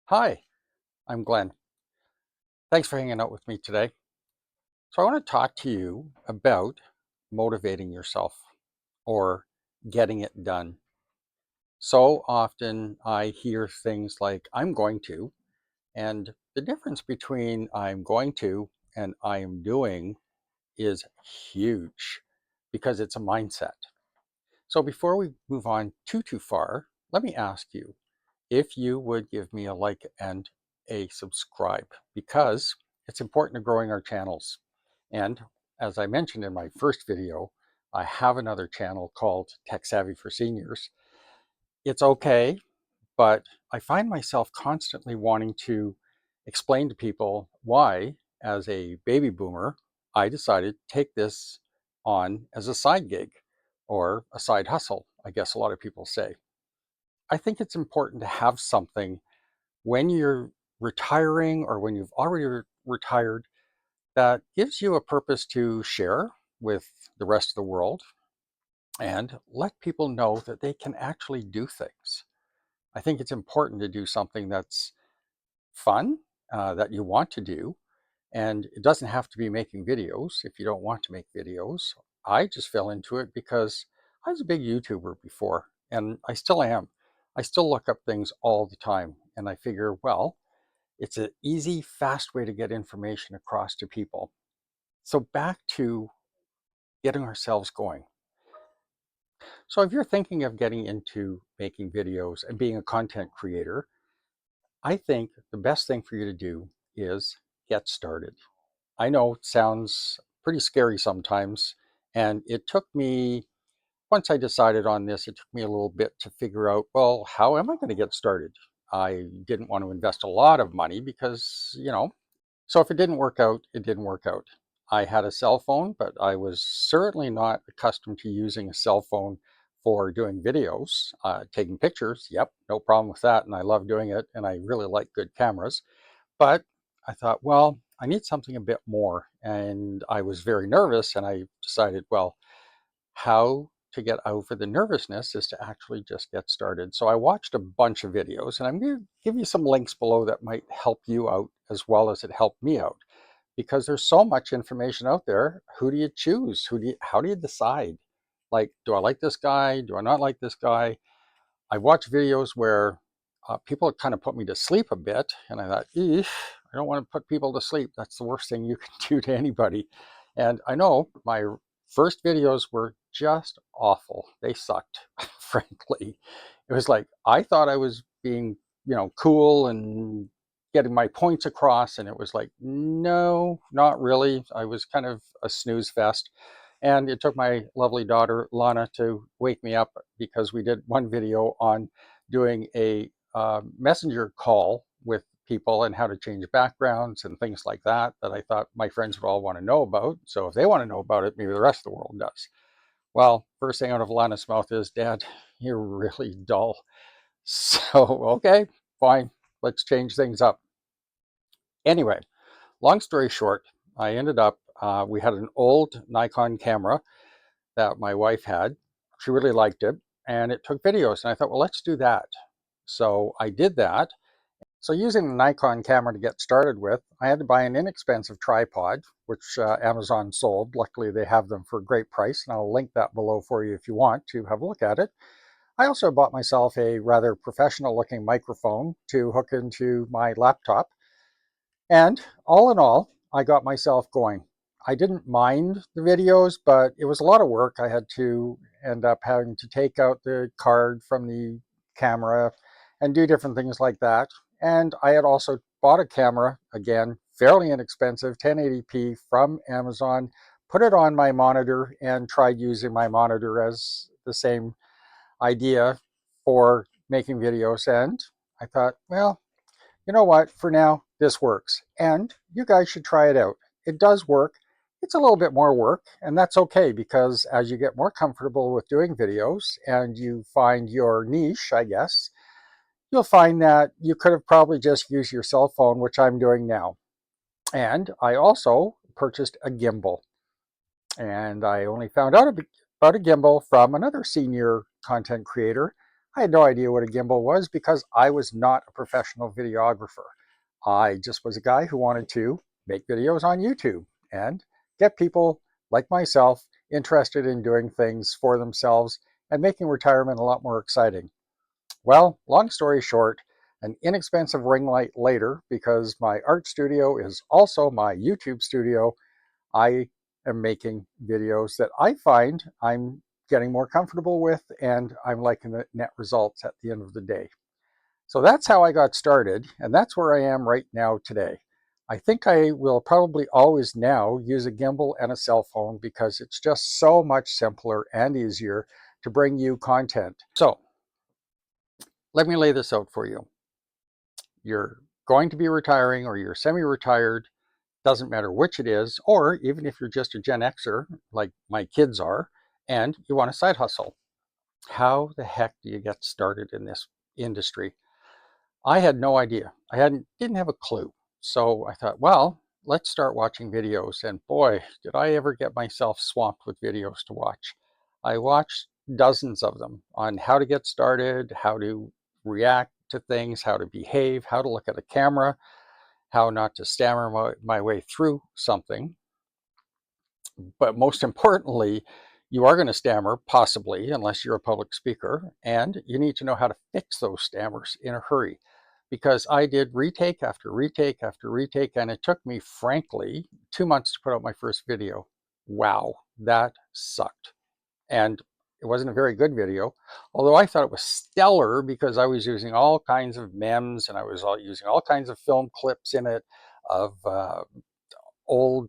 Hi, I'm Glenn. Thanks for hanging out with me today. So, I want to talk to you about motivating yourself or getting it done. So often I hear things like, I'm going to, and the difference between I'm going to and I am doing is huge because it's a mindset. So, before we move on too far, let me ask you if you would give me a like and a subscribe because it's important to growing our channels. And as I mentioned in my first video, I have another channel called Tech Savvy for Seniors. It's okay, but I find myself constantly wanting to explain to people why, as a baby boomer, I decided to take this on as a side gig or a side hustle, I guess a lot of people say. I think it's important to have something when you're retiring or when you've already retired that gives you a purpose to share with the rest of the world and let people know that they can actually do things. I think it's important to do something that's fun, that you want to do. And it doesn't have to be making videos if you don't want to make videos. I just fell into it because I was a big YouTuber before, and I still am. I still look up things all the time, and I figure, well, it's an easy, fast way to get information across to people. So back to getting ourselves going. So if you're thinking of getting into making videos and being a content creator, I think the best thing for you to do is get started. I know it sounds pretty scary sometimes, and it took me, once I decided on this, it took me a little bit to figure out, well, how am I going to get started? I didn't want to invest a lot of money because, so if it didn't work out, it didn't work out. I had a cell phone, but I was certainly not accustomed to using a cell phone for doing videos. Taking pictures, yep, no problem with that. And I love doing it. And I really like good cameras. But I thought, well, I need something a bit more. And I was very nervous. And I decided, well, how to get over the nervousness is to actually just get started. So I watched a bunch of videos, and I'm going to give you some links below that might help you out as well as it helped me out because there's so much information out there. Who do you choose? How do you decide? Like, do I like this guy? Do I not like this guy? I watched videos where people kind of put me to sleep a bit, and I thought, eesh, I don't want to put people to sleep. That's the worst thing you can do to anybody. And I know my first videos were just awful. They sucked, frankly. It was like I thought I was being, cool and getting my points across, and it was like, no, not really. I was kind of a snooze fest. And it took my lovely daughter, Lana, to wake me up because we did one video on doing a messenger call with people and how to change backgrounds and things like that, that I thought my friends would all want to know about. So if they want to know about it, maybe the rest of the world does. Well, first thing out of Lana's mouth is, Dad, you're really dull. So, okay, fine, let's change things up. Anyway, long story short, I ended up, we had an old Nikon camera that my wife had. She really liked it and it took videos. And I thought, well, let's do that. So I did that. So using the Nikon camera to get started with, I had to buy an inexpensive tripod, which Amazon sold. Luckily, they have them for a great price. And I'll link that below for you if you want to have a look at it. I also bought myself a rather professional looking microphone to hook into my laptop. And all in all, I got myself going. I didn't mind the videos, but it was a lot of work. I had to end up having to take out the card from the camera and do different things like that. And I had also bought a camera, again, fairly inexpensive, 1080p from Amazon, put it on my monitor and tried using my monitor as the same idea for making videos. And I thought, well, you know what, for now, this works. And you guys should try it out. It does work. It's a little bit more work, and that's okay because as you get more comfortable with doing videos and you find your niche, I guess, you'll find that you could have probably just used your cell phone, which I'm doing now. And I also purchased a gimbal. And I only found out about a gimbal from another senior content creator I had no idea what a gimbal was because I was not a professional videographer. I just was a guy who wanted to make videos on YouTube and get people like myself interested in doing things for themselves and making retirement a lot more exciting. Well, long story short, an inexpensive ring light later, because my art studio is also my YouTube studio, I am making videos that I find I'm getting more comfortable with and I'm liking the net results at the end of the day. So that's how I got started, and that's where I am right now today. I think I will probably always now use a gimbal and a cell phone because it's just so much simpler and easier to bring you content. So let me lay this out for you. You're going to be retiring or you're semi-retired, doesn't matter which it is, or even if you're just a Gen Xer like my kids are, and you want a side hustle. How the heck do you get started in this industry? I had no idea. Didn't have a clue. So I thought, well, let's start watching videos. And boy, did I ever get myself swamped with videos to watch. I watched dozens of them on how to get started, how to react to things, how to behave, how to look at a camera, how not to stammer my way through something. But most importantly, you are going to stammer, possibly, unless you're a public speaker, and you need to know how to fix those stammers in a hurry. Because I did retake after retake after retake, and it took me, frankly, 2 months to put out my first video. Wow, that sucked. And it wasn't a very good video, although I thought it was stellar because I was using all kinds of memes and I was using all kinds of film clips in it of old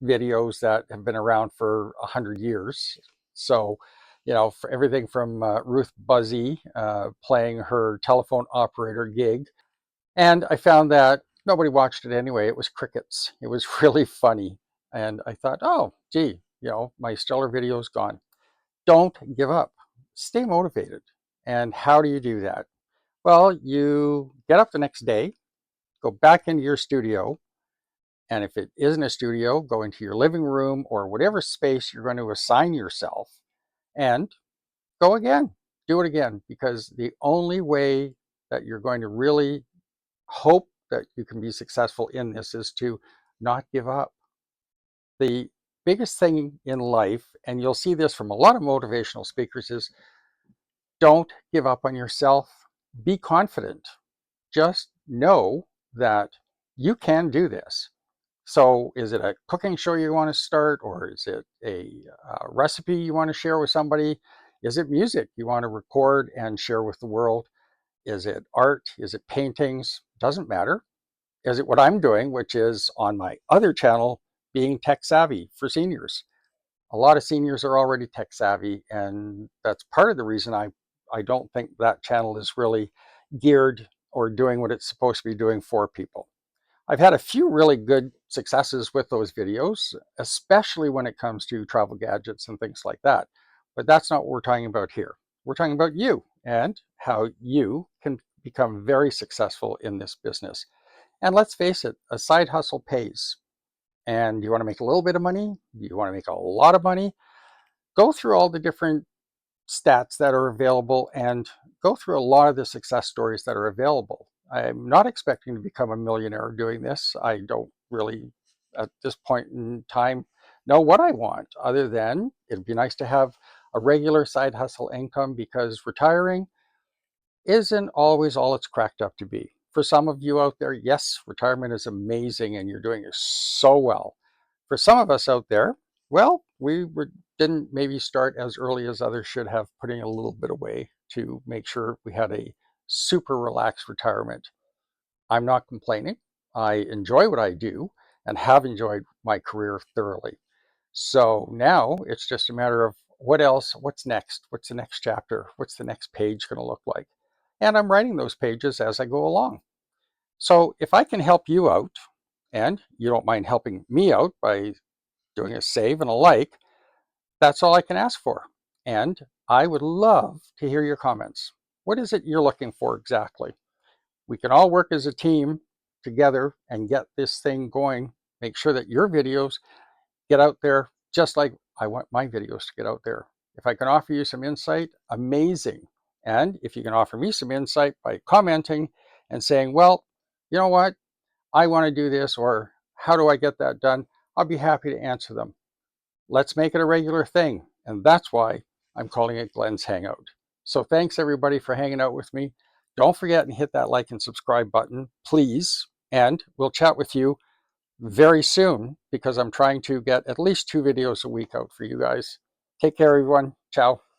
videos that have been around for 100 years. So, for everything from Ruth Buzzy playing her telephone operator gig. And I found that nobody watched it anyway. It was crickets. It was really funny. And I thought, oh, gee, my stellar video is gone. Don't give up. Stay motivated. And how do you do that? Well, you get up the next day, go back into your studio, and if it isn't a studio, go into your living room or whatever space you're going to assign yourself and go again. Do it again, because the only way that you're going to really hope that you can be successful in this is to not give up. The biggest thing in life, and you'll see this from a lot of motivational speakers, is don't give up on yourself. Be confident. Just know that you can do this. So is it a cooking show you want to start, or is it a recipe you want to share with somebody? Is it music you want to record and share with the world? Is it art? Is it paintings? Doesn't matter. Is it what I'm doing, which is on my other channel, being tech savvy for seniors? A lot of seniors are already tech savvy, and that's part of the reason I don't think that channel is really geared or doing what it's supposed to be doing for people. I've had a few really good successes with those videos, especially when it comes to travel gadgets and things like that. But that's not what we're talking about here. We're talking about you and how you can become very successful in this business. And let's face it, a side hustle pays. And you want to make a little bit of money? You want to make a lot of money? Go through all the different stats that are available and go through a lot of the success stories that are available. I'm not expecting to become a millionaire doing this. I don't really, at this point in time, know what I want, other than it'd be nice to have a regular side hustle income, because retiring isn't always all it's cracked up to be. For some of you out there, yes, retirement is amazing and you're doing it so well. For some of us out there, well, didn't maybe start as early as others should have, putting a little bit away to make sure we had a super relaxed retirement. I'm not complaining. I enjoy what I do and have enjoyed my career thoroughly. So now it's just a matter of what else, what's next? What's the next chapter? What's the next page going to look like? And I'm writing those pages as I go along. So if I can help you out, and you don't mind helping me out by doing a save and a like, that's all I can ask for. And I would love to hear your comments. What is it you're looking for exactly? We can all work as a team together and get this thing going. Make sure that your videos get out there just like I want my videos to get out there. If I can offer you some insight, amazing. And if you can offer me some insight by commenting and saying, well, you know what, I want to do this, or how do I get that done? I'll be happy to answer them. Let's make it a regular thing. And that's why I'm calling it Glenn's Hangout. So thanks everybody for hanging out with me. Don't forget and hit that like and subscribe button, please. And we'll chat with you very soon because I'm trying to get at least 2 videos a week out for you guys. Take care, everyone. Ciao.